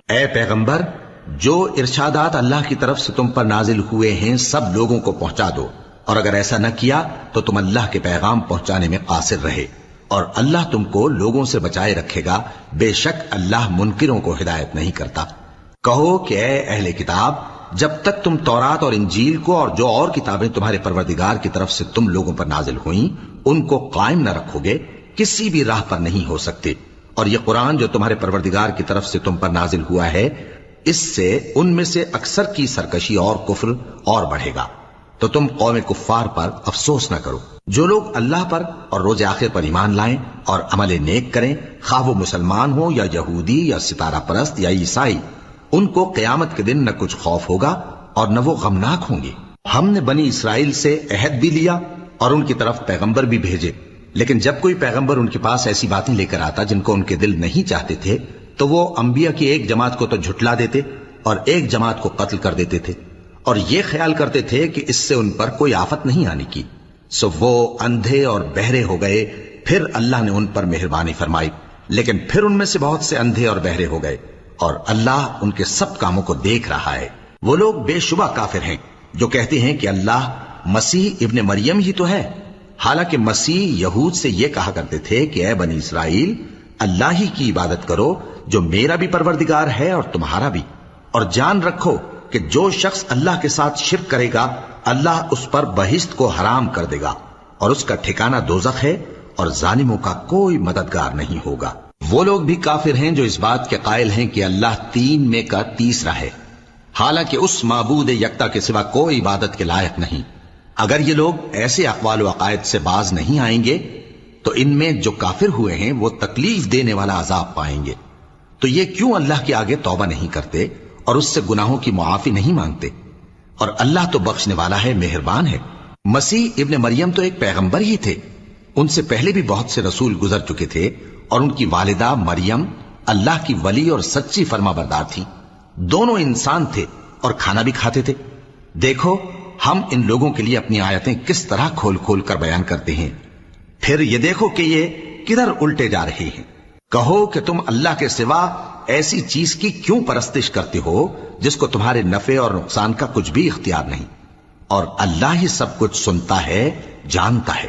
اے پیغمبر، جو ارشادات اللہ کی طرف سے تم پر نازل ہوئے ہیں سب لوگوں کو پہنچا دو، اور اگر ایسا نہ کیا تو تم اللہ کے پیغام پہنچانے میں قاصر رہے، اور اللہ تم کو لوگوں سے بچائے رکھے گا، بے شک اللہ منکروں کو ہدایت نہیں کرتا۔ کہو کہ اے اہل کتاب، جب تک تم تورات اور انجیل کو اور جو اور کتابیں تمہارے پروردگار کی طرف سے تم لوگوں پر نازل ہوئیں ان کو قائم نہ رکھو گے، کسی بھی راہ پر نہیں ہو سکتے، اور یہ قرآن جو تمہارے پروردگار کی طرف سے تم پر نازل ہوا ہے، اس سے ان میں سے اکثر کی سرکشی اور کفر اور بڑھے گا، تو تم قوم کفار پر افسوس نہ کرو۔ جو لوگ اللہ پر اور روز آخر پر ایمان لائیں اور عمل نیک کریں، خواہ وہ مسلمان ہوں یا یہودی یا ستارہ پرست یا عیسائی، ان کو قیامت کے دن نہ کچھ خوف ہوگا اور نہ وہ غمناک ہوں گے۔ ہم نے بنی اسرائیل سے عہد بھی لیا اور ان کی طرف پیغمبر بھی بھیجے، لیکن جب کوئی پیغمبر ان کے پاس ایسی باتیں لے کر آتا جن کو ان کے دل نہیں چاہتے تھے تو وہ انبیاء کی ایک جماعت کو تو جھٹلا دیتے اور ایک جماعت کو قتل کر دیتے تھے، اور یہ خیال کرتے تھے کہ اس سے ان پر کوئی آفت نہیں آنے کی، سو وہ اندھے اور بہرے ہو گئے۔ پھر اللہ نے ان پر مہربانی فرمائی، لیکن پھر ان میں سے بہت سے اندھے اور بہرے ہو گئے، اور اللہ ان کے سب کاموں کو دیکھ رہا ہے۔ وہ لوگ بے شبہ کافر ہیں جو کہتے ہیں کہ اللہ مسیح ابن مریم ہی تو ہے، حالانکہ مسیح یہود سے یہ کہا کرتے تھے کہ اے بنی اسرائیل، اللہ ہی کی عبادت کرو جو میرا بھی پروردگار ہے اور تمہارا بھی، اور جان رکھو کہ جو شخص اللہ کے ساتھ شرک کرے گا اللہ اس پر بہشت کو حرام کر دے گا، اور اس کا ٹھکانہ دوزخ ہے، اور ظالموں کا کوئی مددگار نہیں ہوگا۔ وہ لوگ بھی کافر ہیں جو اس بات کے قائل ہیں کہ اللہ تین میں کا تیسرا ہے، حالانکہ اس معبود یکتا کے سوا کوئی عبادت کے لائق نہیں۔ اگر یہ لوگ ایسے اقوال و عقائد سے باز نہیں آئیں گے تو ان میں جو کافر ہوئے ہیں وہ تکلیف دینے والا عذاب پائیں گے۔ تو یہ کیوں اللہ کے آگے توبہ نہیں کرتے اور اس سے گناہوں کی معافی نہیں مانگتے؟ اور اللہ تو بخشنے والا ہے، مہربان ہے۔ مسیح ابن مریم تو ایک پیغمبر ہی تھے، ان سے پہلے بھی بہت سے رسول گزر چکے تھے، اور ان کی والدہ مریم اللہ کی ولی اور سچی فرما بردار تھی، دونوں انسان تھے اور کھانا بھی کھاتے تھے۔ دیکھو ہم ان لوگوں کے لیے اپنی آیتیں کس طرح کھول کھول کر بیان کرتے ہیں، پھر یہ دیکھو کہ یہ کدھر الٹے جا رہے ہیں۔ کہو کہ تم اللہ کے سوا ایسی چیز کی کیوں پرستش کرتے ہو جس کو تمہارے نفع اور نقصان کا کچھ بھی اختیار نہیں، اور اللہ ہی سب کچھ سنتا ہے، جانتا ہے۔